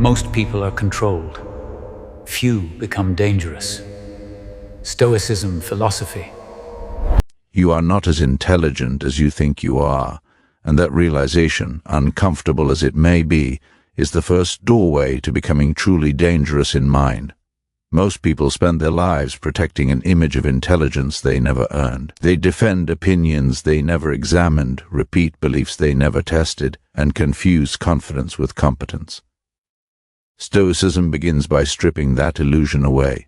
Most people are controlled. Few become dangerous. Stoicism philosophy. You are not as intelligent as you think you are, and that realization, uncomfortable as it may be, is the first doorway to becoming truly dangerous in mind. Most people spend their lives protecting an image of intelligence they never earned. They defend opinions they never examined, repeat beliefs they never tested, and confuse confidence with competence. Stoicism begins by stripping that illusion away.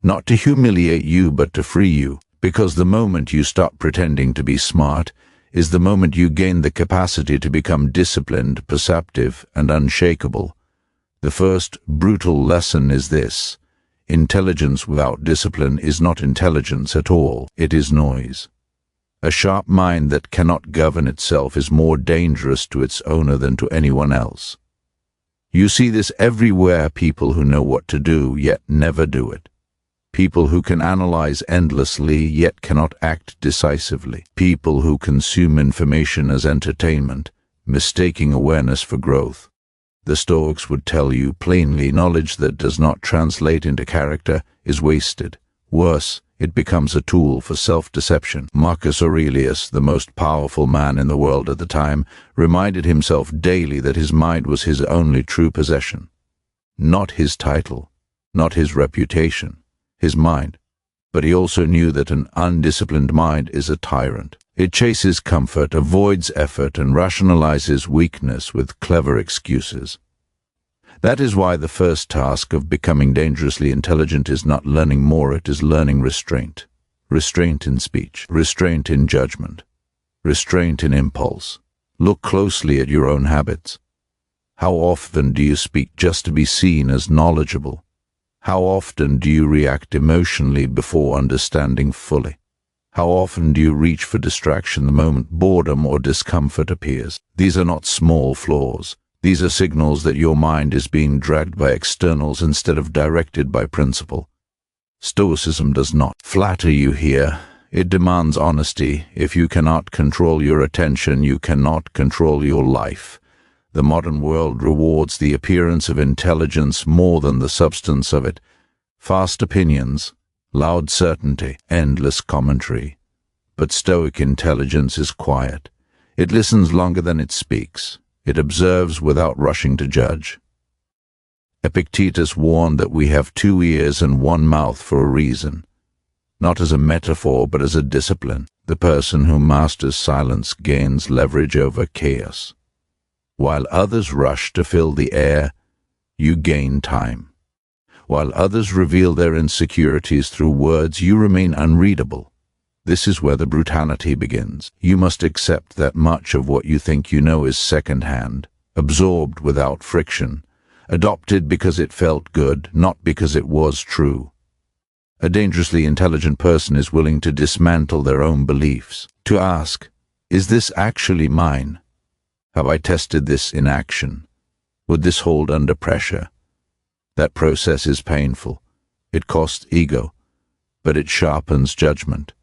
Not to humiliate you, but to free you, because the moment you stop pretending to be smart is the moment you gain the capacity to become disciplined, perceptive, and unshakable. The first brutal lesson is this: intelligence without discipline is not intelligence at all, it is noise. A sharp mind that cannot govern itself is more dangerous to its owner than to anyone else. You see this everywhere: people who know what to do, yet never do it. People who can analyze endlessly, yet cannot act decisively. People who consume information as entertainment, mistaking awareness for growth. The Stoics would tell you plainly, knowledge that does not translate into character is wasted. Worse, it becomes a tool for self-deception. Marcus Aurelius, the most powerful man in the world at the time, reminded himself daily that his mind was his only true possession. Not his title, not his reputation, his mind. But he also knew that an undisciplined mind is a tyrant. It chases comfort, avoids effort, and rationalizes weakness with clever excuses. That is why the first task of becoming dangerously intelligent is not learning more, it is learning restraint. Restraint in speech, restraint in judgment, restraint in impulse. Look closely at your own habits. How often do you speak just to be seen as knowledgeable? How often do you react emotionally before understanding fully? How often do you reach for distraction the moment boredom or discomfort appears? These are not small flaws. These are signals that your mind is being dragged by externals instead of directed by principle. Stoicism does not flatter you here. It demands honesty. If you cannot control your attention, you cannot control your life. The modern world rewards the appearance of intelligence more than the substance of it. Fast opinions, loud certainty, endless commentary. But Stoic intelligence is quiet. It listens longer than it speaks. It observes without rushing to judge. Epictetus warned that we have 2 ears and 1 mouth for a reason. Not as a metaphor, but as a discipline. The person who masters silence gains leverage over chaos. While others rush to fill the air, you gain time. While others reveal their insecurities through words, you remain unreadable. This is where the brutality begins. You must accept that much of what you think you know is second-hand, absorbed without friction, adopted because it felt good, not because it was true. A dangerously intelligent person is willing to dismantle their own beliefs, to ask, is this actually mine? Have I tested this in action? Would this hold under pressure? That process is painful. It costs ego, but it sharpens judgment.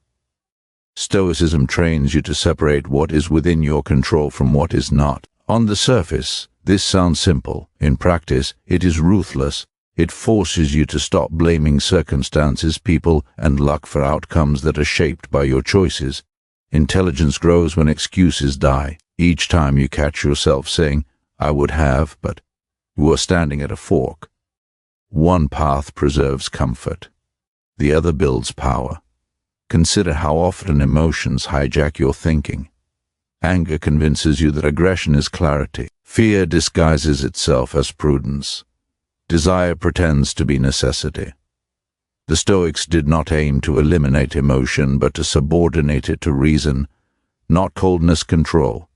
Stoicism trains you to separate what is within your control from what is not. On the surface, this sounds simple. In practice, it is ruthless. It forces you to stop blaming circumstances, people, and luck for outcomes that are shaped by your choices. Intelligence grows when excuses die. Each time you catch yourself saying, I would have, but you are standing at a fork. One path preserves comfort. The other builds power. Consider how often emotions hijack your thinking. Anger convinces you that aggression is clarity. Fear disguises itself as prudence. Desire pretends to be necessity. The Stoics did not aim to eliminate emotion, but to subordinate it to reason, not coldness, control.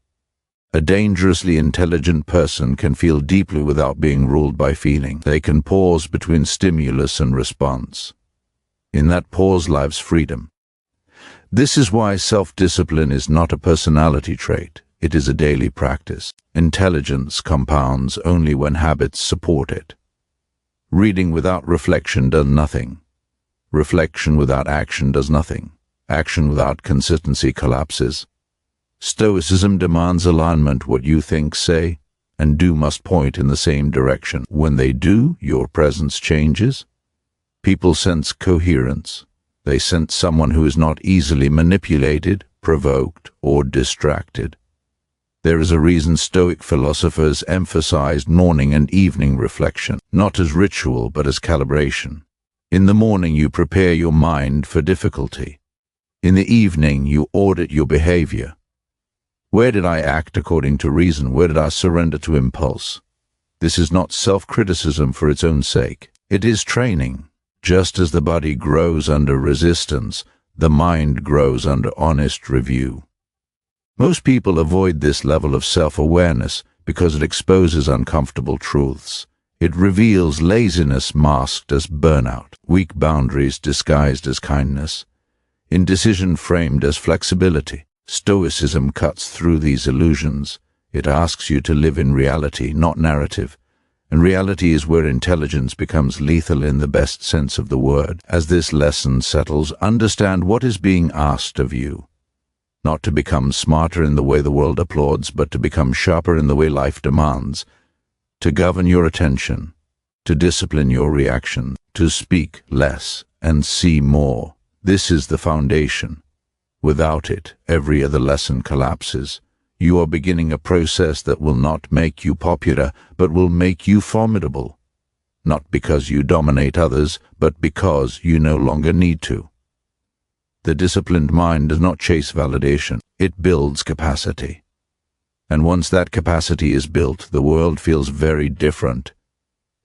A dangerously intelligent person can feel deeply without being ruled by feeling. They can pause between stimulus and response. In that pause lies freedom. This is why self-discipline is not a personality trait. It is a daily practice. Intelligence compounds only when habits support it. Reading without reflection does nothing. Reflection without action does nothing. Action without consistency collapses. Stoicism demands alignment. What you think, say, and do must point in the same direction. When they do, your presence changes. People sense coherence. They sense someone who is not easily manipulated, provoked, or distracted. There is a reason Stoic philosophers emphasized morning and evening reflection, not as ritual but as calibration. In the morning you prepare your mind for difficulty. In the evening you audit your behavior. Where did I act according to reason? Where did I surrender to impulse? This is not self-criticism for its own sake. It is training. Just as the body grows under resistance, the mind grows under honest review. Most people avoid this level of self-awareness because it exposes uncomfortable truths. It reveals laziness masked as burnout, weak boundaries disguised as kindness, indecision framed as flexibility. Stoicism cuts through these illusions. It asks you to live in reality, not narrative. And reality is where intelligence becomes lethal in the best sense of the word. As this lesson settles, understand what is being asked of you. Not to become smarter in the way the world applauds, but to become sharper in the way life demands. To govern your attention, to discipline your reaction, to speak less and see more. This is the foundation. Without it, every other lesson collapses. You are beginning a process that will not make you popular, but will make you formidable. Not because you dominate others, but because you no longer need to. The disciplined mind does not chase validation. It builds capacity. And once that capacity is built, the world feels very different.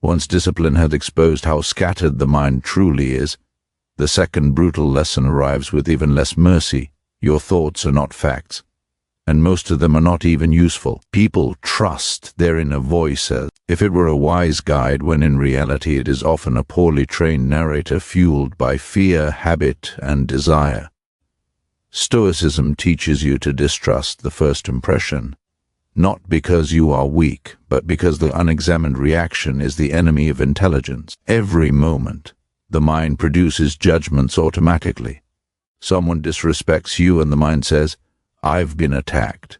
Once discipline has exposed how scattered the mind truly is, the second brutal lesson arrives with even less mercy. Your thoughts are not facts, and most of them are not even useful. People trust their inner voice as if it were a wise guide, when in reality it is often a poorly trained narrator fueled by fear, habit, and desire. Stoicism teaches you to distrust the first impression, not because you are weak, but because the unexamined reaction is the enemy of intelligence. Every moment, the mind produces judgments automatically. Someone disrespects you and the mind says, "I've been attacked."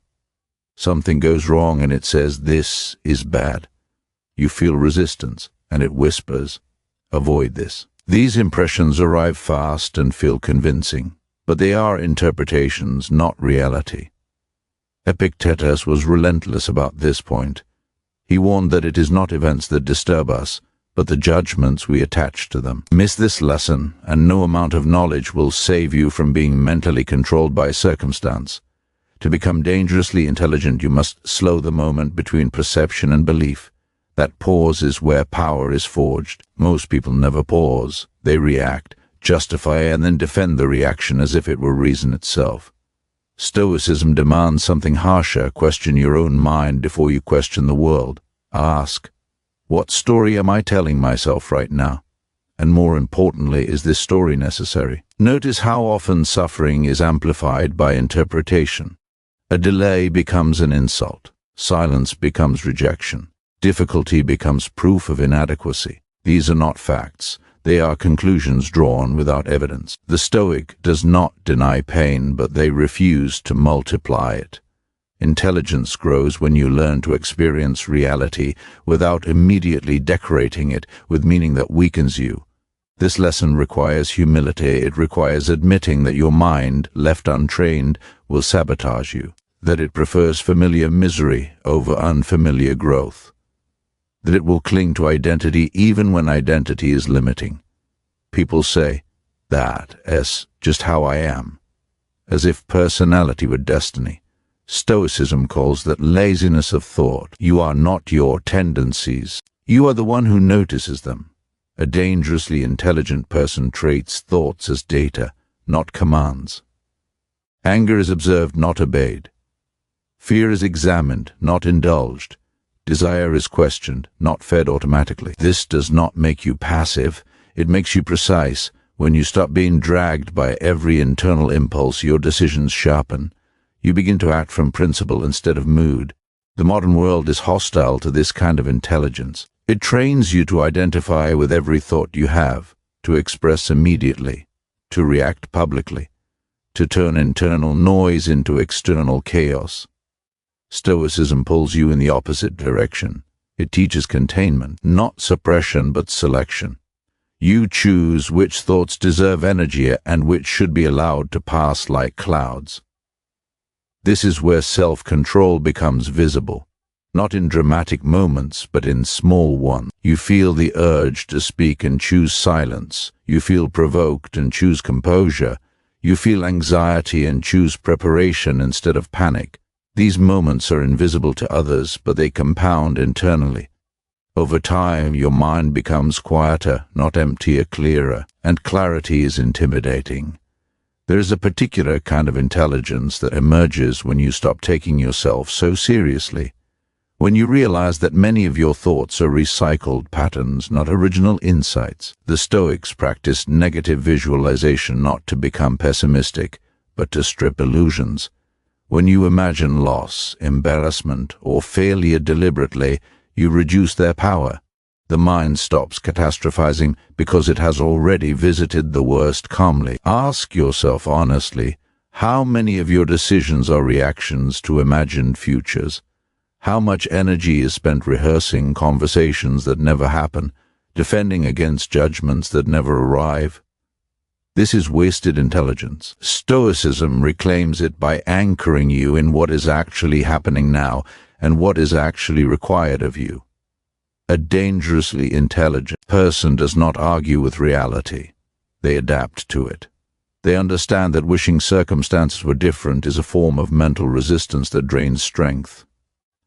Something goes wrong and it says, "This is bad." You feel resistance and it whispers, "Avoid this." These impressions arrive fast and feel convincing, but they are interpretations, not reality. Epictetus was relentless about this point. He warned that it is not events that disturb us, but the judgments we attach to them. Miss this lesson, and no amount of knowledge will save you from being mentally controlled by circumstance. To become dangerously intelligent, you must slow the moment between perception and belief. That pause is where power is forged. Most people never pause. They react, justify, and then defend the reaction as if it were reason itself. Stoicism demands something harsher. Question your own mind before you question the world. Ask, what story am I telling myself right now? And more importantly, is this story necessary? Notice how often suffering is amplified by interpretation. A delay becomes an insult. Silence becomes rejection. Difficulty becomes proof of inadequacy. These are not facts. They are conclusions drawn without evidence. The Stoic does not deny pain, but they refuse to multiply it. Intelligence grows when you learn to experience reality without immediately decorating it with meaning that weakens you. This lesson requires humility. It requires admitting that your mind, left untrained, will sabotage you, that it prefers familiar misery over unfamiliar growth, that it will cling to identity even when identity is limiting. People say, "That's just how I am," as if personality were destiny. Stoicism calls that laziness of thought. You are not your tendencies. You are the one who notices them. A dangerously intelligent person treats thoughts as data, not commands. Anger is observed, not obeyed. Fear is examined, not indulged. Desire is questioned, not fed automatically. This does not make you passive. It makes you precise. When you stop being dragged by every internal impulse, your decisions sharpen. You begin to act from principle instead of mood. The modern world is hostile to this kind of intelligence. It trains you to identify with every thought you have, to express immediately, to react publicly, to turn internal noise into external chaos. Stoicism pulls you in the opposite direction. It teaches containment, not suppression but selection. You choose which thoughts deserve energy and which should be allowed to pass like clouds. This is where self-control becomes visible, not in dramatic moments but in small ones. You feel the urge to speak and choose silence. You feel provoked and choose composure. You feel anxiety and choose preparation instead of panic. These moments are invisible to others, but they compound internally. Over time, your mind becomes quieter, not emptier, clearer, and clarity is intimidating. There is a particular kind of intelligence that emerges when you stop taking yourself so seriously. When you realize that many of your thoughts are recycled patterns, not original insights. The Stoics practiced negative visualization not to become pessimistic, but to strip illusions. When you imagine loss, embarrassment, or failure deliberately, you reduce their power. The mind stops catastrophizing because it has already visited the worst calmly. Ask yourself honestly, how many of your decisions are reactions to imagined futures? How much energy is spent rehearsing conversations that never happen, defending against judgments that never arrive? This is wasted intelligence. Stoicism reclaims it by anchoring you in what is actually happening now and what is actually required of you. A dangerously intelligent person does not argue with reality. They adapt to it. They understand that wishing circumstances were different is a form of mental resistance that drains strength.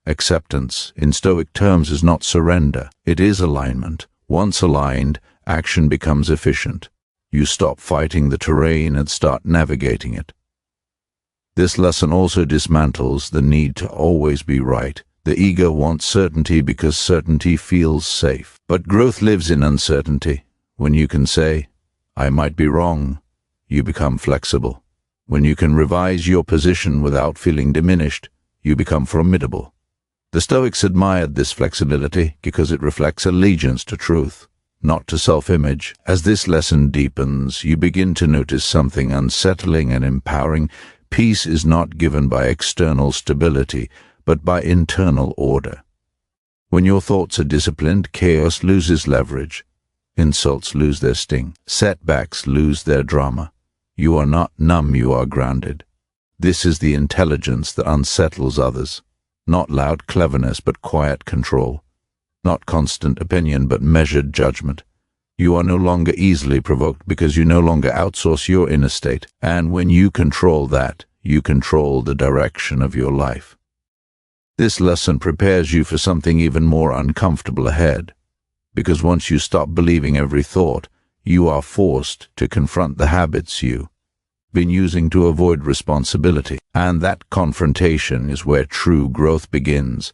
Acceptance, in Stoic terms, is not surrender. It is alignment. Once aligned, action becomes efficient. You stop fighting the terrain and start navigating it. This lesson also dismantles the need to always be right. The ego wants certainty because certainty feels safe. But growth lives in uncertainty. When you can say, I might be wrong, you become flexible. When you can revise your position without feeling diminished, you become formidable. The Stoics admired this flexibility because it reflects allegiance to truth, not to self-image. As this lesson deepens, you begin to notice something unsettling and empowering. Peace is not given by external stability, but by internal order. When your thoughts are disciplined, chaos loses leverage. Insults lose their sting. Setbacks lose their drama. You are not numb, you are grounded. This is the intelligence that unsettles others. Not loud cleverness, but quiet control. Not constant opinion, but measured judgment. You are no longer easily provoked because you no longer outsource your inner state. And when you control that, you control the direction of your life. This lesson prepares you for something even more uncomfortable ahead. Because once you stop believing every thought, you are forced to confront the habits you've been using to avoid responsibility. And that confrontation is where true growth begins.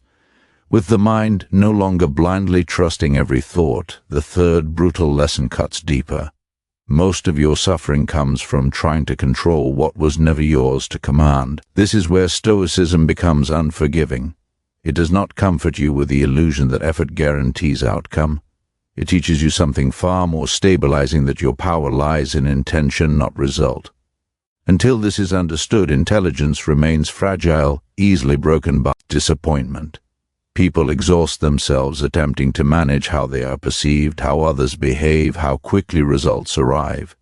With the mind no longer blindly trusting every thought, the third brutal lesson cuts deeper. Most of your suffering comes from trying to control what was never yours to command. This is where Stoicism becomes unforgiving. It does not comfort you with the illusion that effort guarantees outcome. It teaches you something far more stabilizing, that your power lies in intention, not result. Until this is understood, intelligence remains fragile, easily broken by disappointment. People exhaust themselves attempting to manage how they are perceived, how others behave, how quickly results arrive.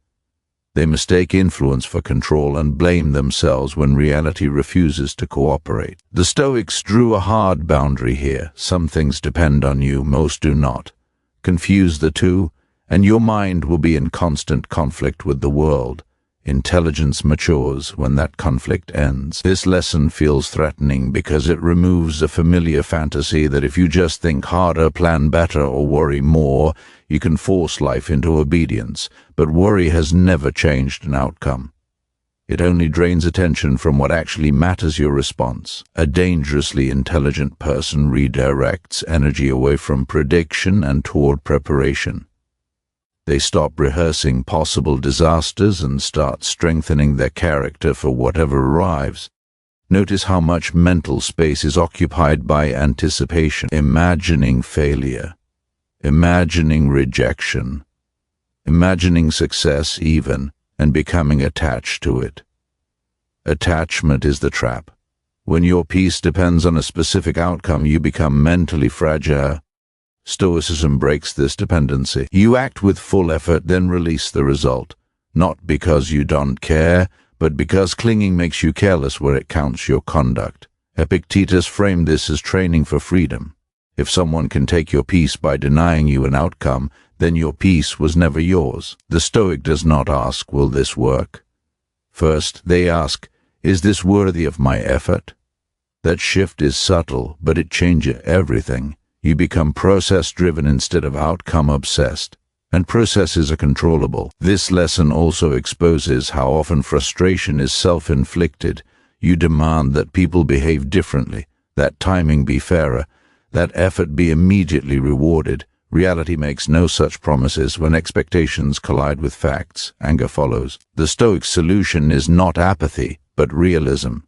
They mistake influence for control and blame themselves when reality refuses to cooperate. The Stoics drew a hard boundary here. Some things depend on you, most do not. Confuse the two, and your mind will be in constant conflict with the world. Intelligence matures when that conflict ends. This lesson feels threatening because it removes a familiar fantasy that if you just think harder, plan better, or worry more, you can force life into obedience. But worry has never changed an outcome. It only drains attention from what actually matters: your response. A dangerously intelligent person redirects energy away from prediction and toward preparation. They stop rehearsing possible disasters and start strengthening their character for whatever arrives. Notice how much mental space is occupied by anticipation, imagining failure, imagining rejection, imagining success even, and becoming attached to it. Attachment is the trap. When your peace depends on a specific outcome, you become mentally fragile. Stoicism breaks this dependency. You act with full effort, then release the result, not because you don't care, but because clinging makes you careless where it counts your conduct. Epictetus framed this as training for freedom. If someone can take your peace by denying you an outcome, then your peace was never yours. The Stoic does not ask, will this work? First, they ask, is this worthy of my effort? That shift is subtle, but it changes everything. You become process-driven instead of outcome-obsessed. And processes are controllable. This lesson also exposes how often frustration is self-inflicted. You demand that people behave differently, that timing be fairer, that effort be immediately rewarded. Reality makes no such promises. When expectations collide with facts, anger follows. The Stoic solution is not apathy, but realism.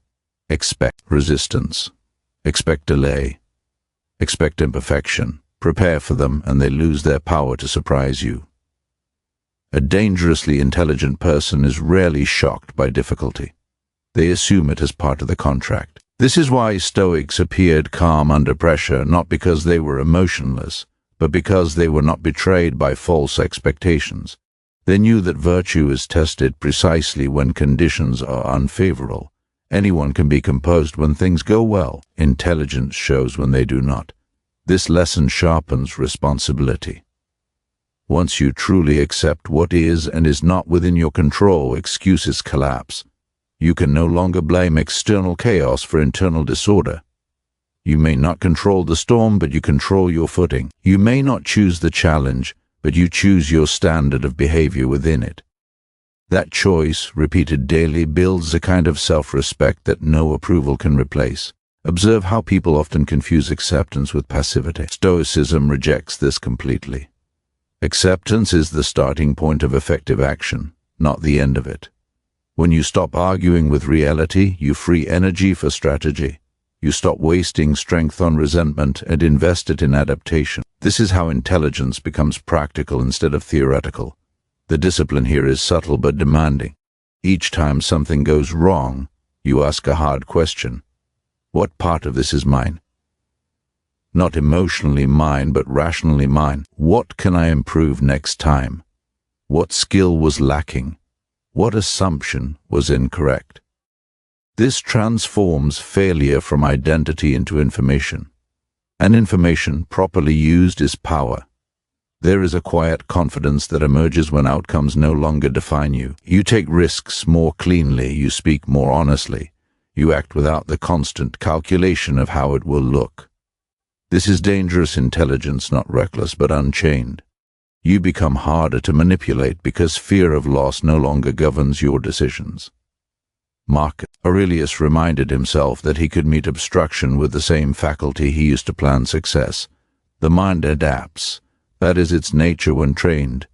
Expect resistance. Expect delay. Expect imperfection. Prepare for them, and they lose their power to surprise you. A dangerously intelligent person is rarely shocked by difficulty. They assume it as part of the contract. This is why Stoics appeared calm under pressure, not because they were emotionless, but because they were not betrayed by false expectations. They knew that virtue is tested precisely when conditions are unfavorable. Anyone can be composed when things go well. Intelligence shows when they do not. This lesson sharpens responsibility. Once you truly accept what is and is not within your control, excuses collapse. You can no longer blame external chaos for internal disorder. You may not control the storm, but you control your footing. You may not choose the challenge, but you choose your standard of behavior within it. That choice, repeated daily, builds a kind of self-respect that no approval can replace. Observe how people often confuse acceptance with passivity. Stoicism rejects this completely. Acceptance is the starting point of effective action, not the end of it. When you stop arguing with reality, you free energy for strategy. You stop wasting strength on resentment and invest it in adaptation. This is how intelligence becomes practical instead of theoretical. The discipline here is subtle but demanding. Each time something goes wrong, you ask a hard question. What part of this is mine? Not emotionally mine, but rationally mine. What can I improve next time? What skill was lacking? What assumption was incorrect? This transforms failure from identity into information. And information, properly used, is power. There is a quiet confidence that emerges when outcomes no longer define you. You take risks more cleanly, you speak more honestly. You act without the constant calculation of how it will look. This is dangerous intelligence, not reckless but unchained. You become harder to manipulate because fear of loss no longer governs your decisions. Marcus Aurelius reminded himself that he could meet obstruction with the same faculty he used to plan success. The mind adapts. That is its nature when trained.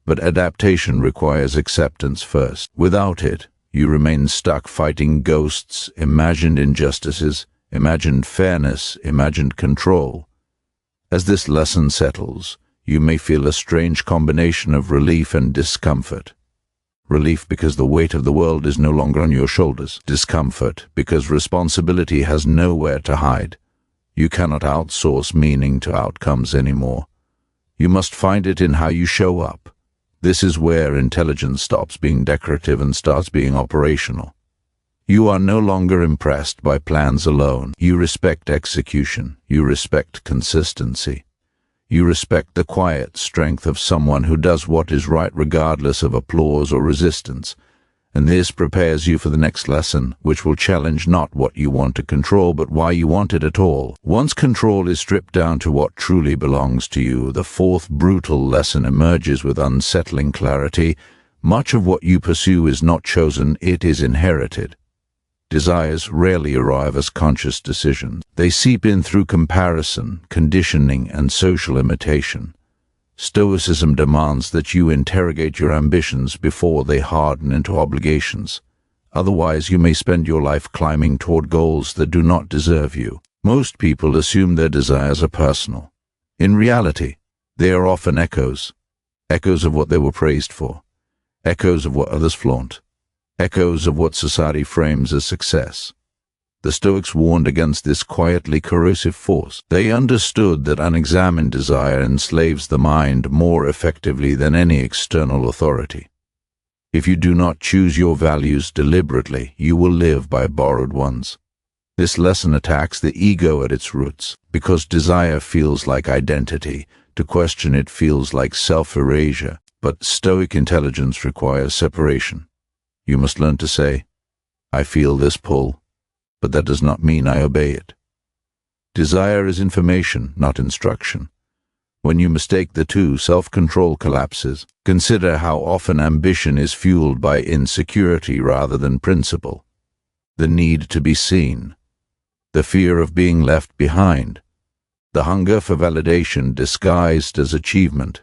But adaptation requires acceptance first. Without it, you remain stuck fighting ghosts, imagined injustices, imagined fairness, imagined control. As this lesson settles, you may feel a strange combination of relief and discomfort. Relief because the weight of the world is no longer on your shoulders. Discomfort because responsibility has nowhere to hide. You cannot outsource meaning to outcomes anymore. You must find it in how you show up. This is where intelligence stops being decorative and starts being operational. You are no longer impressed by plans alone. You respect execution. You respect consistency. You respect the quiet strength of someone who does what is right regardless of applause or resistance. And this prepares you for the next lesson, which will challenge not what you want to control, but why you want it at all. Once control is stripped down to what truly belongs to you, the fourth brutal lesson emerges with unsettling clarity. Much of what you pursue is not chosen, it is inherited. Desires rarely arrive as conscious decisions. They seep in through comparison, conditioning, and social imitation. Stoicism demands that you interrogate your ambitions before they harden into obligations. Otherwise, you may spend your life climbing toward goals that do not deserve you. Most people assume their desires are personal. In reality, they are often echoes of what they were praised for, echoes of what others flaunt, echoes of what society frames as success. The Stoics warned against this quietly corrosive force. They understood that unexamined desire enslaves the mind more effectively than any external authority. If you do not choose your values deliberately, you will live by borrowed ones. This lesson attacks the ego at its roots, because desire feels like identity. To question it feels like self-erasure, but Stoic intelligence requires separation. You must learn to say, I feel this pull, but that does not mean I obey it. Desire is information, not instruction. When you mistake the two, self-control collapses. Consider how often ambition is fueled by insecurity rather than principle. The need to be seen, the fear of being left behind, the hunger for validation disguised as achievement.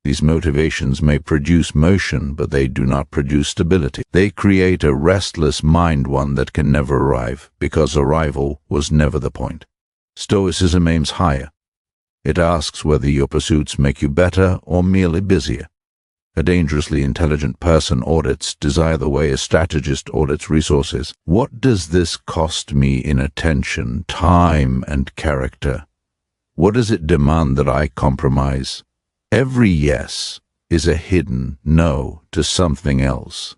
These motivations may produce motion, but they do not produce stability. They create a restless mind, one that can never arrive, because arrival was never the point. Stoicism aims higher. It asks whether your pursuits make you better or merely busier. A dangerously intelligent person audits desire the way a strategist audits resources. What does this cost me in attention, time, and character? What does it demand that I compromise? Every yes is a hidden no to something else.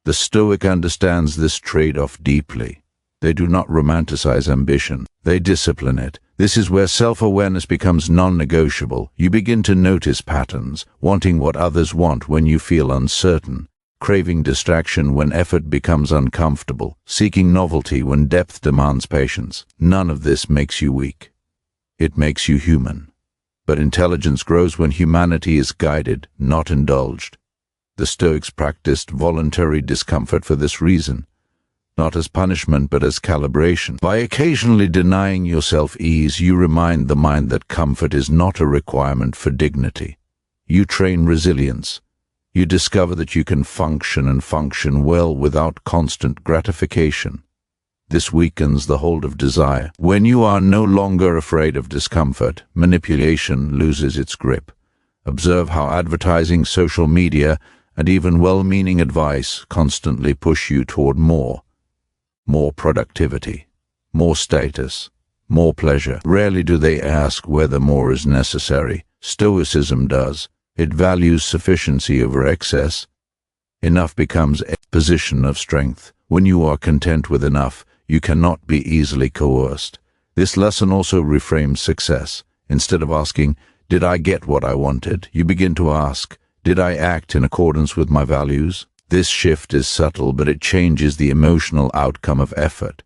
The Stoic understands this trade-off deeply. They do not romanticize ambition. They discipline it. This is where self-awareness becomes non-negotiable. You begin to notice patterns, wanting what others want when you feel uncertain, craving distraction when effort becomes uncomfortable, seeking novelty when depth demands patience. None of this makes you weak. It makes you human. But intelligence grows when humanity is guided, not indulged. The Stoics practiced voluntary discomfort for this reason, not as punishment but as calibration. By occasionally denying yourself ease, you remind the mind that comfort is not a requirement for dignity. You train resilience. You discover that you can function and function well without constant gratification. This weakens the hold of desire. When you are no longer afraid of discomfort, manipulation loses its grip. Observe how advertising, social media, and even well-meaning advice constantly push you toward more. More productivity, more status, more pleasure. Rarely do they ask whether more is necessary. Stoicism does. It values sufficiency over excess. Enough becomes a position of strength. When you are content with enough, you cannot be easily coerced. This lesson also reframes success. Instead of asking, did I get what I wanted, you begin to ask, did I act in accordance with my values? This shift is subtle, but it changes the emotional outcome of effort.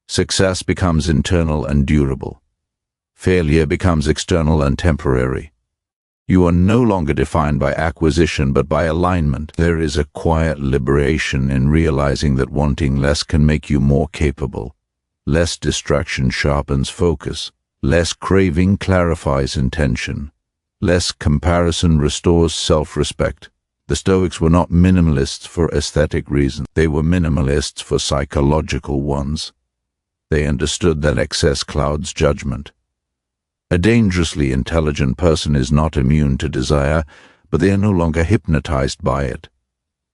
Success becomes internal and durable. Failure becomes external and temporary. You are no longer defined by acquisition but by alignment. There is a quiet liberation in realizing that wanting less can make you more capable. Less distraction sharpens focus. Less craving clarifies intention. Less comparison restores self-respect. The Stoics were not minimalists for aesthetic reasons. They were minimalists for psychological ones. They understood that excess clouds judgment. A dangerously intelligent person is not immune to desire, but they are no longer hypnotized by it.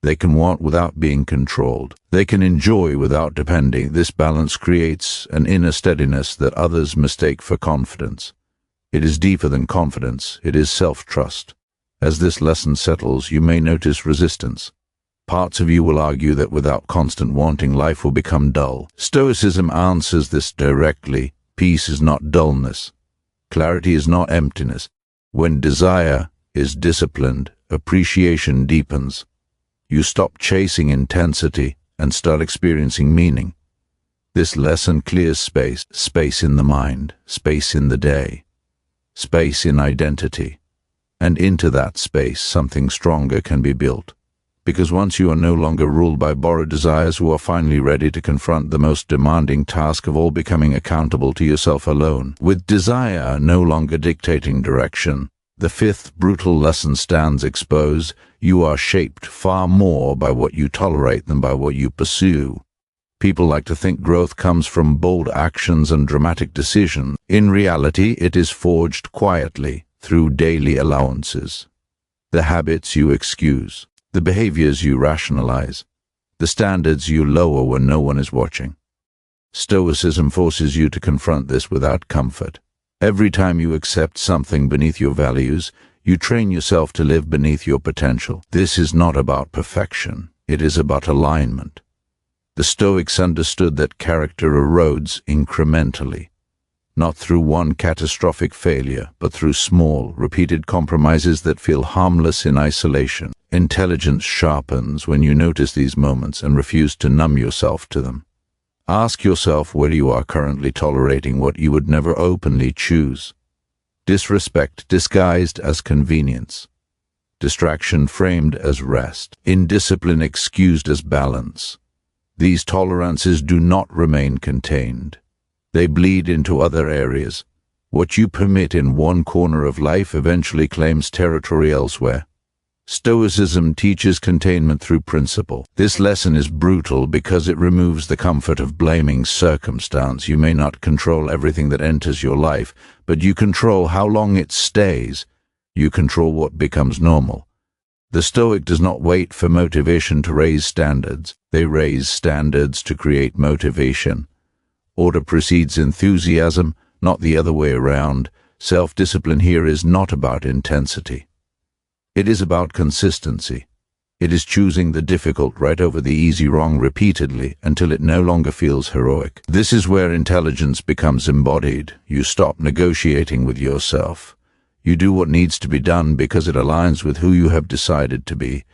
They can want without being controlled. They can enjoy without depending. This balance creates an inner steadiness that others mistake for confidence. It is deeper than confidence. It is self-trust. As this lesson settles, you may notice resistance. Parts of you will argue that without constant wanting, life will become dull. Stoicism answers this directly. Peace is not dullness. Clarity is not emptiness. When desire is disciplined, appreciation deepens. You stop chasing intensity and start experiencing meaning. This lesson clears space, space in the mind, space in the day, space in identity. And into that space, something stronger can be built. Because once you are no longer ruled by borrowed desires, you are finally ready to confront the most demanding task of all, becoming accountable to yourself alone. With desire no longer dictating direction, the fifth brutal lesson stands exposed. You are shaped far more by what you tolerate than by what you pursue. People like to think growth comes from bold actions and dramatic decisions. In reality, it is forged quietly through daily allowances. The habits you excuse, the behaviors you rationalize, the standards you lower when no one is watching. Stoicism forces you to confront this without comfort. Every time you accept something beneath your values, you train yourself to live beneath your potential. This is not about perfection. It is about alignment. The Stoics understood that character erodes incrementally, not through one catastrophic failure, but through small, repeated compromises that feel harmless in isolation. Intelligence sharpens when you notice these moments and refuse to numb yourself to them. Ask yourself where you are currently tolerating what you would never openly choose. Disrespect disguised as convenience. Distraction framed as rest. Indiscipline excused as balance. These tolerances do not remain contained. They bleed into other areas. What you permit in one corner of life eventually claims territory elsewhere. Stoicism teaches containment through principle. This lesson is brutal because it removes the comfort of blaming circumstance. You may not control everything that enters your life, but you control how long it stays. You control what becomes normal. The Stoic does not wait for motivation to raise standards. They raise standards to create motivation. Order precedes enthusiasm, not the other way around. Self-discipline here is not about intensity. It is about consistency. It is choosing the difficult right over the easy wrong repeatedly until it no longer feels heroic. This is where intelligence becomes embodied. You stop negotiating with yourself. You do what needs to be done because it aligns with who you have decided to be.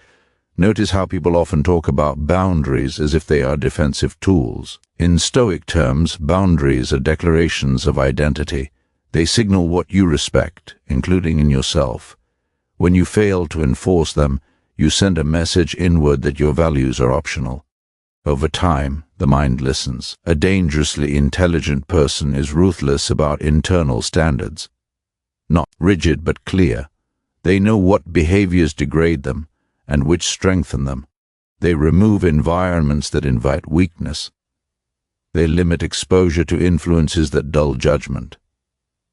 Notice how people often talk about boundaries as if they are defensive tools. In Stoic terms, boundaries are declarations of identity. They signal what you respect, including in yourself. When you fail to enforce them, you send a message inward that your values are optional. Over time, the mind listens. A dangerously intelligent person is ruthless about internal standards. Not rigid but clear. They know what behaviors degrade them and which strengthen them. They remove environments that invite weakness. They limit exposure to influences that dull judgment.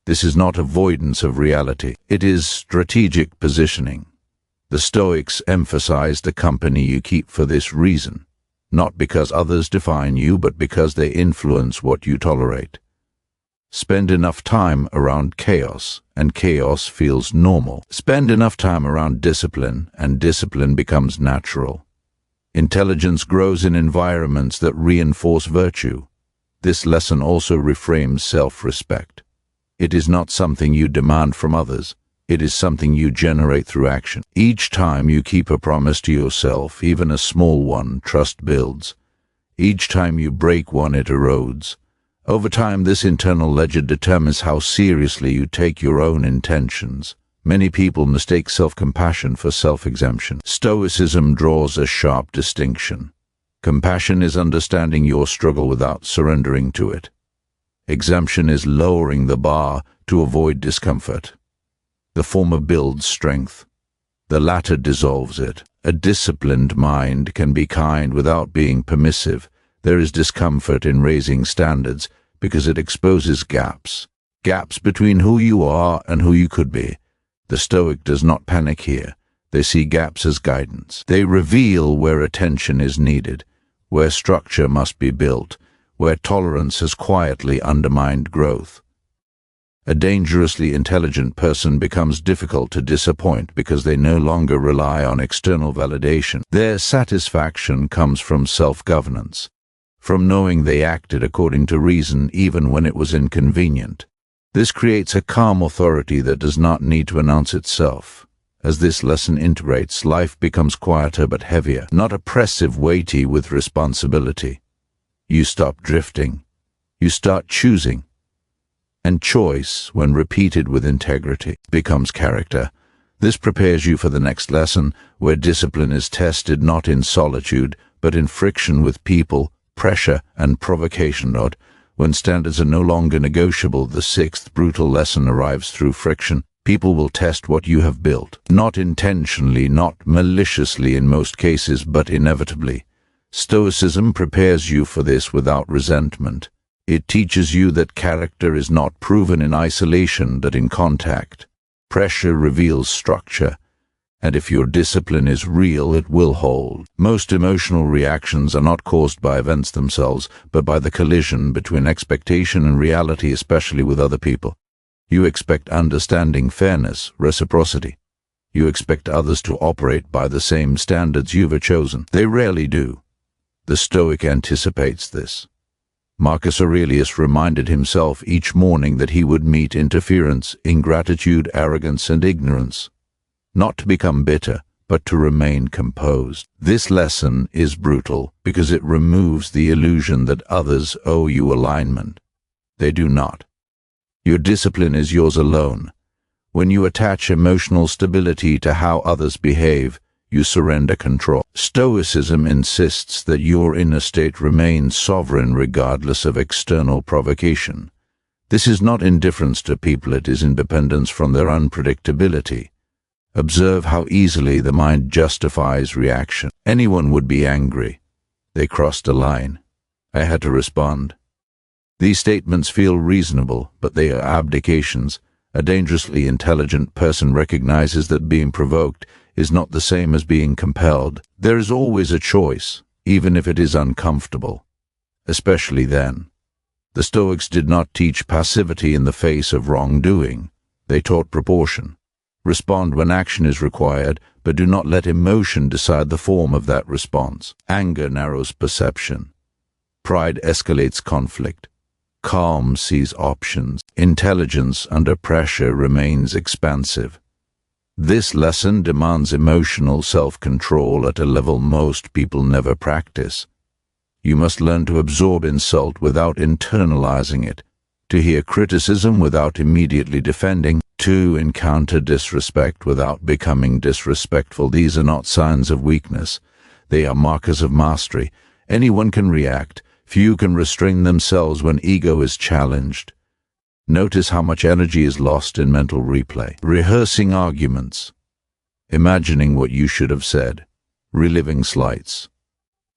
This is not avoidance of reality. It is strategic positioning. The Stoics emphasize the company you keep for this reason, not because others define you, but because they influence what you tolerate. Spend enough time around chaos, and chaos feels normal. Spend enough time around discipline, and discipline becomes natural. Intelligence grows in environments that reinforce virtue. This lesson also reframes self-respect. It is not something you demand from others. It is something you generate through action. Each time you keep a promise to yourself, even a small one, trust builds. Each time you break one, it erodes. Over time, this internal ledger determines how seriously you take your own intentions. Many people mistake self-compassion for self-exemption. Stoicism draws a sharp distinction. Compassion is understanding your struggle without surrendering to it. Exemption is lowering the bar to avoid discomfort. The former builds strength. The latter dissolves it. A disciplined mind can be kind without being permissive. There is discomfort in raising standards because it exposes gaps between who you are and who you could be. The Stoic does not panic here. They see gaps as guidance. They reveal where attention is needed, where structure must be built, where tolerance has quietly undermined growth. A dangerously intelligent person becomes difficult to disappoint because they no longer rely on external validation. Their satisfaction comes from self-governance, from knowing they acted according to reason even when it was inconvenient. This creates a calm authority that does not need to announce itself. As this lesson integrates, life becomes quieter but heavier, not oppressive, weighty with responsibility. You stop drifting. You start choosing. And choice, when repeated with integrity, becomes character. This prepares you for the next lesson, where discipline is tested not in solitude, but in friction with people, pressure, and provocation. When standards are no longer negotiable, the sixth brutal lesson arrives through friction. People will test what you have built. Not intentionally, not maliciously in most cases, but inevitably. Stoicism prepares you for this without resentment. It teaches you that character is not proven in isolation, but in contact. Pressure reveals structure, And if your discipline is real, it will hold. Most emotional reactions are not caused by events themselves, but by the collision between expectation and reality, especially with other people. You expect understanding, fairness, reciprocity. You expect others to operate by the same standards you've chosen. They rarely do. The Stoic anticipates this. Marcus Aurelius reminded himself each morning that he would meet interference, ingratitude, arrogance, and ignorance. Not to become bitter, but to remain composed. This lesson is brutal because it removes the illusion that others owe you alignment. They do not. Your discipline is yours alone. When you attach emotional stability to how others behave, you surrender control. Stoicism insists that your inner state remains sovereign regardless of external provocation. This is not indifference to people, it is independence from their unpredictability. Observe how easily the mind justifies reaction. Anyone would be angry. They crossed a line. I had to respond. These statements feel reasonable, but they are abdications. A dangerously intelligent person recognizes that being provoked is not the same as being compelled. There is always a choice, even if it is uncomfortable. Especially then. The Stoics did not teach passivity in the face of wrongdoing. They taught proportion. Respond when action is required, but do not let emotion decide the form of that response. Anger narrows perception. Pride escalates conflict. Calm sees options. Intelligence under pressure remains expansive. This lesson demands emotional self-control at a level most people never practice. You must learn to absorb insult without internalizing it, to hear criticism without immediately defending, to encounter disrespect without becoming disrespectful. These are not signs of weakness. They are markers of mastery. Anyone can react. Few can restrain themselves when ego is challenged. Notice how much energy is lost in mental replay. Rehearsing arguments. Imagining what you should have said. Reliving slights.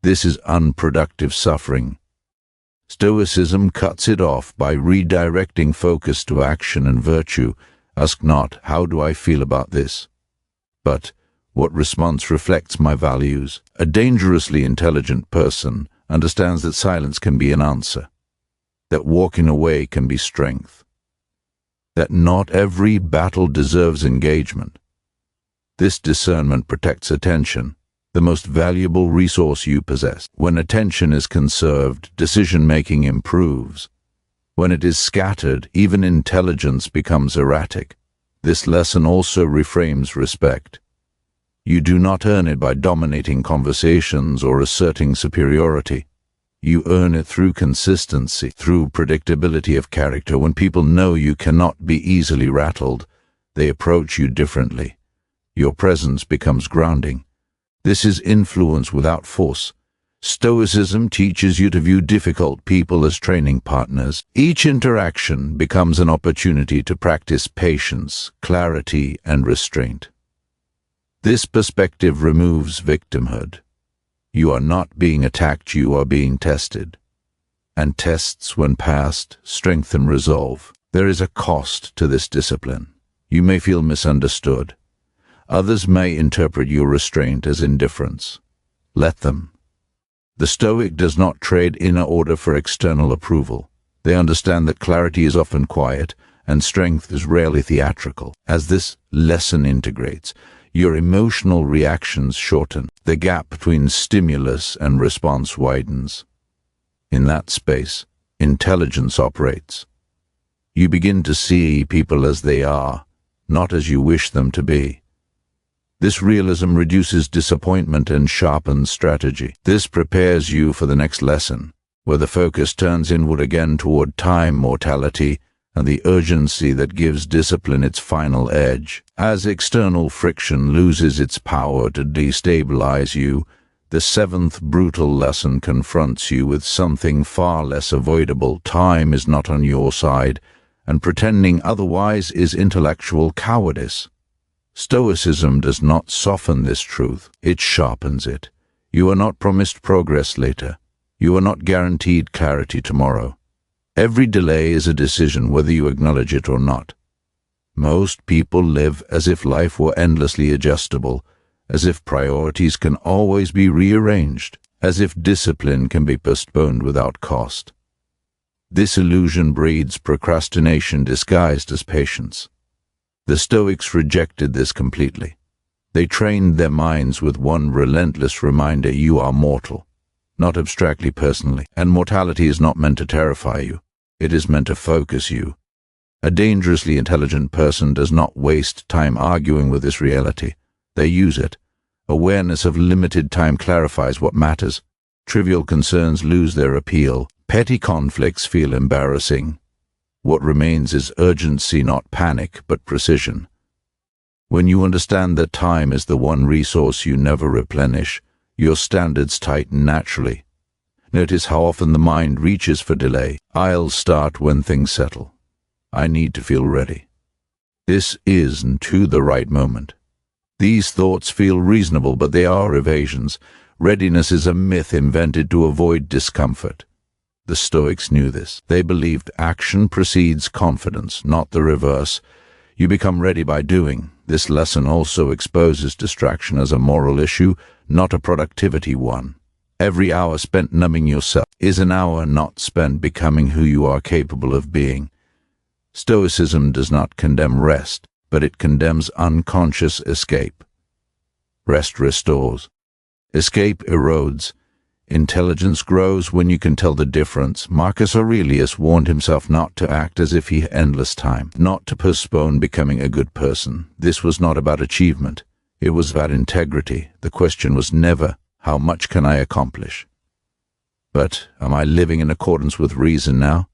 This is unproductive suffering. Stoicism cuts it off by redirecting focus to action and virtue. Ask not, how do I feel about this? But, what response reflects my values? A dangerously intelligent person understands that silence can be an answer, that walking away can be strength, that not every battle deserves engagement. This discernment protects attention, the most valuable resource you possess. When attention is conserved, decision-making improves. When it is scattered, even intelligence becomes erratic. This lesson also reframes respect. You do not earn it by dominating conversations or asserting superiority. You earn it through consistency, through predictability of character. When people know you cannot be easily rattled, they approach you differently. Your presence becomes grounding. This is influence without force. Stoicism teaches you to view difficult people as training partners. Each interaction becomes an opportunity to practice patience, clarity, and restraint. This perspective removes victimhood. You are not being attacked, you are being tested. And tests, when passed, strengthen resolve. There is a cost to this discipline. You may feel misunderstood. Others may interpret your restraint as indifference. Let them. The Stoic does not trade inner order for external approval. They understand that clarity is often quiet and strength is rarely theatrical. As this lesson integrates, your emotional reactions shorten. The gap between stimulus and response widens. In that space, intelligence operates. You begin to see people as they are, not as you wish them to be. This realism reduces disappointment and sharpens strategy. This prepares you for the next lesson, where the focus turns inward again toward time, mortality, and the urgency that gives discipline its final edge. As external friction loses its power to destabilize you, the seventh brutal lesson confronts you with something far less avoidable. Time is not on your side, and pretending otherwise is intellectual cowardice. Stoicism does not soften this truth, it sharpens it. You are not promised progress later. You are not guaranteed clarity tomorrow. Every delay is a decision whether you acknowledge it or not. Most people live as if life were endlessly adjustable, as if priorities can always be rearranged, as if discipline can be postponed without cost. This illusion breeds procrastination disguised as patience. The Stoics rejected this completely. They trained their minds with one relentless reminder: you are mortal, not abstractly personally, and mortality is not meant to terrify you. It is meant to focus you. A dangerously intelligent person does not waste time arguing with this reality. They use it. Awareness of limited time clarifies what matters. Trivial concerns lose their appeal. Petty conflicts feel embarrassing. What remains is urgency, not panic, but precision. When you understand that time is the one resource you never replenish, your standards tighten naturally. Notice how often the mind reaches for delay. I'll start when things settle. I need to feel ready. This isn't to the right moment. These thoughts feel reasonable, but they are evasions. Readiness is a myth invented to avoid discomfort. The Stoics knew this. They believed action precedes confidence, not the reverse. You become ready by doing. This lesson also exposes distraction as a moral issue, not a productivity one. Every hour spent numbing yourself is an hour not spent becoming who you are capable of being. Stoicism does not condemn rest, but it condemns unconscious escape. Rest restores. Escape erodes. Intelligence grows when you can tell the difference. Marcus Aurelius warned himself not to act as if he had endless time, not to postpone becoming a good person. This was not about achievement. It was about integrity. The question was never, how much can I accomplish? But am I living in accordance with reason now?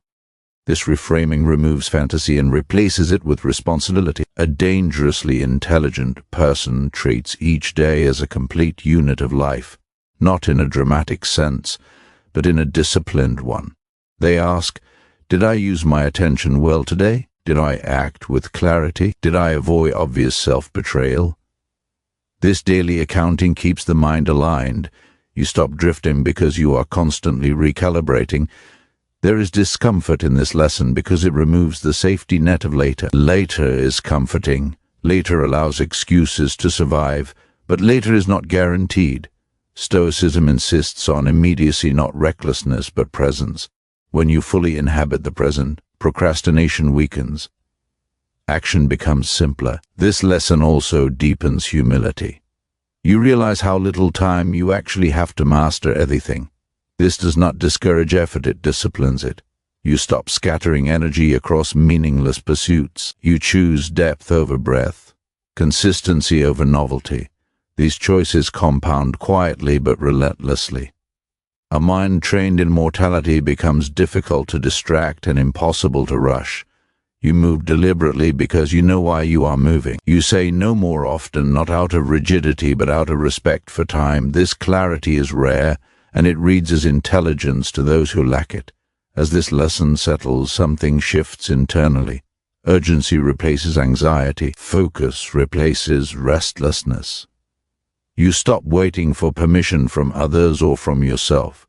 This reframing removes fantasy and replaces it with responsibility. A dangerously intelligent person treats each day as a complete unit of life. Not in a dramatic sense, but in a disciplined one. They ask, did I use my attention well today? Did I act with clarity? Did I avoid obvious self-betrayal? This daily accounting keeps the mind aligned. You stop drifting because you are constantly recalibrating. There is discomfort in this lesson because it removes the safety net of later. Later is comforting. Later allows excuses to survive, but later is not guaranteed. Stoicism insists on immediacy, not recklessness, but presence. When you fully inhabit the present, procrastination weakens. Action becomes simpler. This lesson also deepens humility. You realize how little time you actually have to master everything. This does not discourage effort, it disciplines it. You stop scattering energy across meaningless pursuits. You choose depth over breadth, consistency over novelty. These choices compound quietly but relentlessly. A mind trained in mortality becomes difficult to distract and impossible to rush. You move deliberately because you know why you are moving. You say no more often, not out of rigidity but out of respect for time. This clarity is rare, and it reads as intelligence to those who lack it. As this lesson settles, something shifts internally. Urgency replaces anxiety. Focus replaces restlessness. You stop waiting for permission from others or from yourself.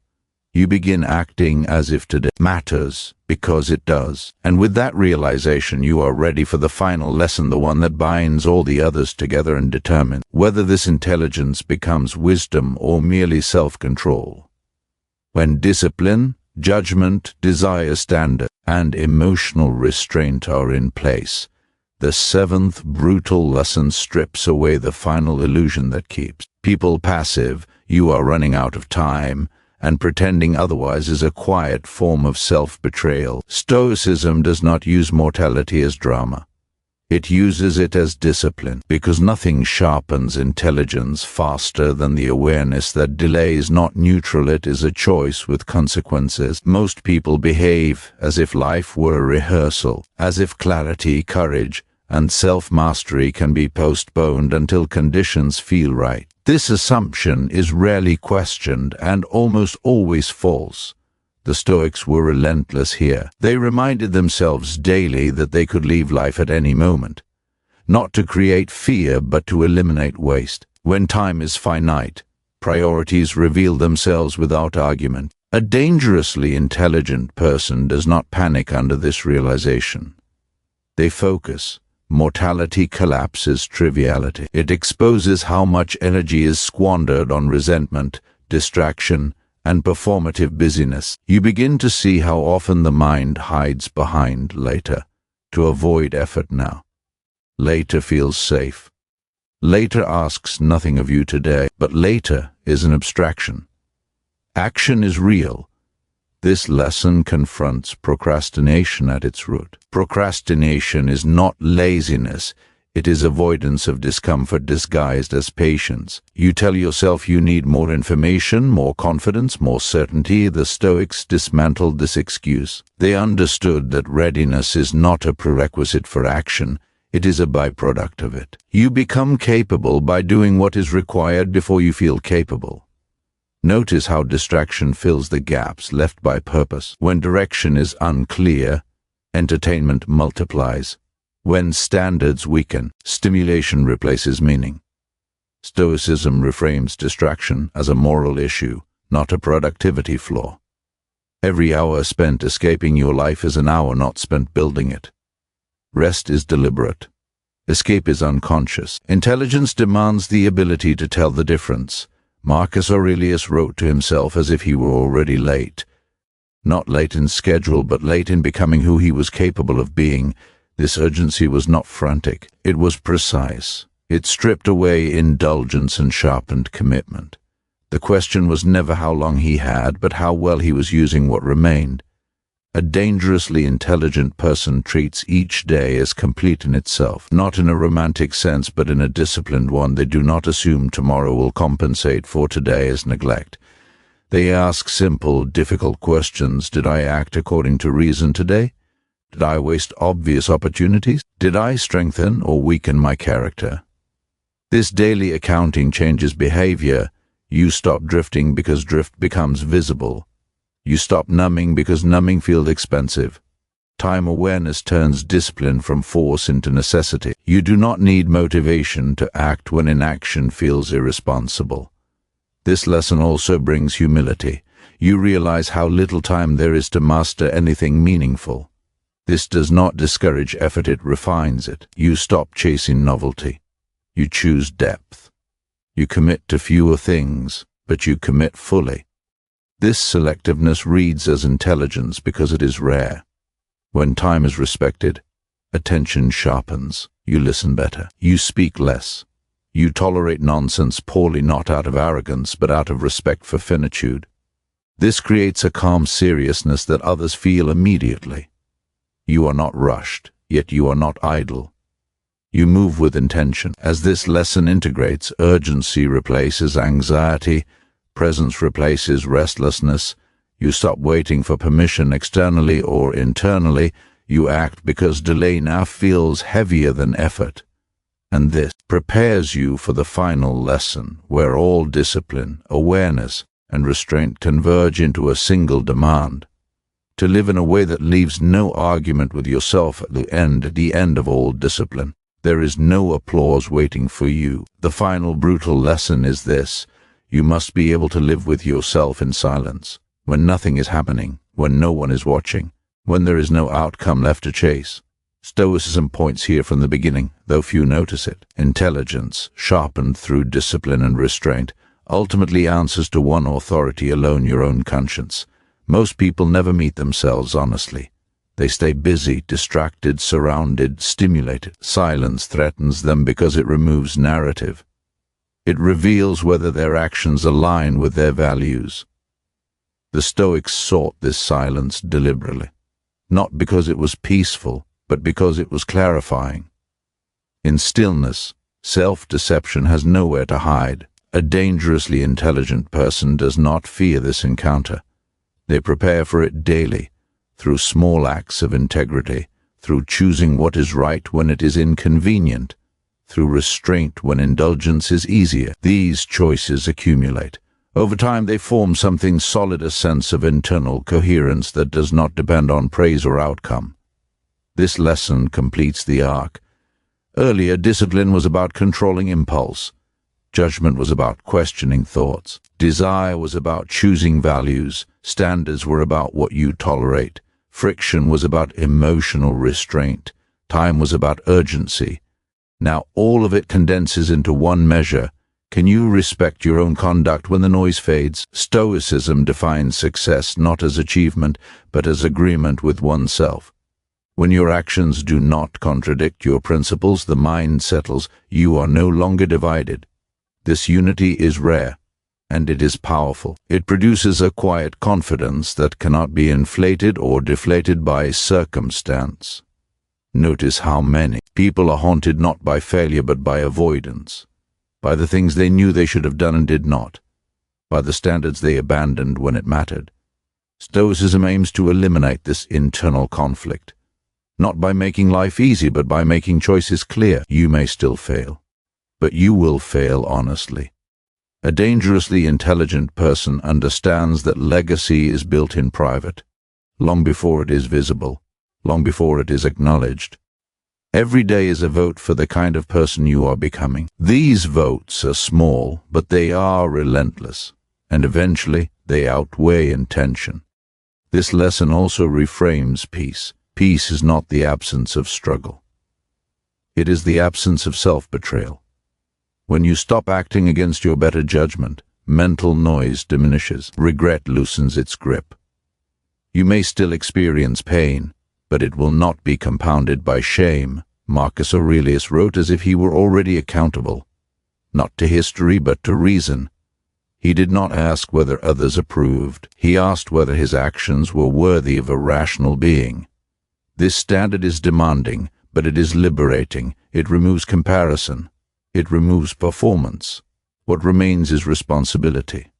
You begin acting as if today matters because it does. And with that realization, you are ready for the final lesson, the one that binds all the others together and determines whether this intelligence becomes wisdom or merely self-control. When discipline, judgment, desire standard, and emotional restraint are in place, the seventh brutal lesson strips away the final illusion that keeps people passive. You are running out of time, and pretending otherwise is a quiet form of self-betrayal. Stoicism does not use mortality as drama. It uses it as discipline, because nothing sharpens intelligence faster than the awareness that delay is not neutral, it is a choice with consequences. Most people behave as if life were a rehearsal, as if clarity, courage, and self-mastery can be postponed until conditions feel right. This assumption is rarely questioned and almost always false. The Stoics were relentless here. They reminded themselves daily that they could leave life at any moment, not to create fear but to eliminate waste. When time is finite, priorities reveal themselves without argument. A dangerously intelligent person does not panic under this realization. They focus. Mortality collapses triviality. It exposes how much energy is squandered on resentment, distraction, and performative busyness. You begin to see how often the mind hides behind later to avoid effort now. Later feels safe. Later asks nothing of you today, but later is an abstraction. Action is real. This lesson confronts procrastination at its root. Procrastination is not laziness. It is avoidance of discomfort disguised as patience. You tell yourself you need more information, more confidence, more certainty. The Stoics dismantled this excuse. They understood that readiness is not a prerequisite for action. It is a byproduct of it. You become capable by doing what is required before you feel capable. Notice how distraction fills the gaps left by purpose. When direction is unclear, entertainment multiplies. When standards weaken, stimulation replaces meaning. Stoicism reframes distraction as a moral issue, not a productivity flaw. Every hour spent escaping your life is an hour not spent building it. Rest is deliberate. Escape is unconscious. Intelligence demands the ability to tell the difference. Marcus Aurelius wrote to himself as if he were already late. Not late in schedule, but late in becoming who he was capable of being. This urgency was not frantic. It was precise. It stripped away indulgence and sharpened commitment. The question was never how long he had, but how well he was using what remained. A dangerously intelligent person treats each day as complete in itself, not in a romantic sense, but in a disciplined one. They do not assume tomorrow will compensate for today's neglect. They ask simple, difficult questions. Did I act according to reason today? Did I waste obvious opportunities? Did I strengthen or weaken my character? This daily accounting changes behavior. You stop drifting because drift becomes visible. You stop numbing because numbing feels expensive. Time awareness turns discipline from force into necessity. You do not need motivation to act when inaction feels irresponsible. This lesson also brings humility. You realize how little time there is to master anything meaningful. This does not discourage effort, it refines it. You stop chasing novelty. You choose depth. You commit to fewer things, but you commit fully. This selectiveness reads as intelligence because it is rare. When time is respected, attention sharpens. You listen better. You speak less. You tolerate nonsense poorly, not out of arrogance, but out of respect for finitude. This creates a calm seriousness that others feel immediately. You are not rushed, yet you are not idle. You move with intention. As this lesson integrates, urgency replaces anxiety, presence replaces restlessness. You stop waiting for permission externally or internally. You act because delay now feels heavier than effort. And this prepares you for the final lesson, where all discipline, awareness, and restraint converge into a single demand: to live in a way that leaves no argument with yourself at the end of all discipline. There is no applause waiting for you. The final brutal lesson is this: you must be able to live with yourself in silence, when nothing is happening, when no one is watching, when there is no outcome left to chase. Stoicism points here from the beginning, though few notice it. Intelligence, sharpened through discipline and restraint, ultimately answers to one authority alone: your own conscience. Most people never meet themselves honestly. They stay busy, distracted, surrounded, stimulated. Silence threatens them because it removes narrative. It reveals whether their actions align with their values. The Stoics sought this silence deliberately, not because it was peaceful, but because it was clarifying. In stillness, self-deception has nowhere to hide. A dangerously intelligent person does not fear this encounter. They prepare for it daily, through small acts of integrity, through choosing what is right when it is inconvenient, through restraint when indulgence is easier. These choices accumulate. Over time they form something solid, a sense of internal coherence that does not depend on praise or outcome. This lesson completes the arc. Earlier, discipline was about controlling impulse. Judgment was about questioning thoughts. Desire was about choosing values. Standards were about what you tolerate. Friction was about emotional restraint. Time was about urgency. Now all of it condenses into one measure. Can you respect your own conduct when the noise fades? Stoicism defines success not as achievement, but as agreement with oneself. When your actions do not contradict your principles, the mind settles. You are no longer divided. This unity is rare, and it is powerful. It produces a quiet confidence that cannot be inflated or deflated by circumstance. Notice how many people are haunted not by failure but by avoidance, by the things they knew they should have done and did not, by the standards they abandoned when it mattered. Stoicism aims to eliminate this internal conflict, not by making life easy but by making choices clear. You may still fail, but you will fail honestly. A dangerously intelligent person understands that legacy is built in private, long before it is visible, long before it is acknowledged. Every day is a vote for the kind of person you are becoming. These votes are small, but they are relentless, and eventually they outweigh intention. This lesson also reframes peace. Peace is not the absence of struggle. It is the absence of self-betrayal. When you stop acting against your better judgment, mental noise diminishes. Regret loosens its grip. You may still experience pain, but it will not be compounded by shame. Marcus Aurelius wrote as if he were already accountable, not to history but to reason. He did not ask whether others approved. He asked whether his actions were worthy of a rational being. This standard is demanding, but it is liberating. It removes comparison. It removes performance. What remains is responsibility.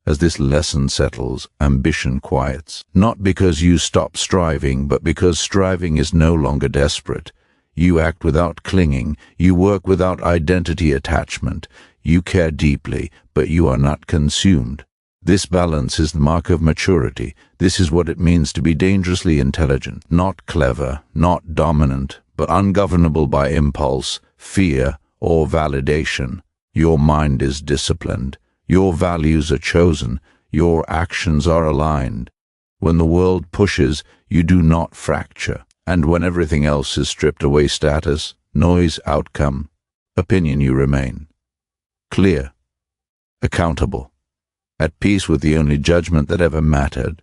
As this lesson settles, ambition quiets. Not because you stop striving, but because striving is no longer desperate. You act without clinging. You work without identity attachment. You care deeply, but you are not consumed. This balance is the mark of maturity. This is what it means to be dangerously intelligent. Not clever, not dominant, but ungovernable by impulse, fear, or validation. Your mind is disciplined. Your values are chosen. Your actions are aligned. When the world pushes, you do not fracture. And when everything else is stripped away, status, noise, outcome, opinion, you remain. Clear, accountable, at peace with the only judgment that ever mattered.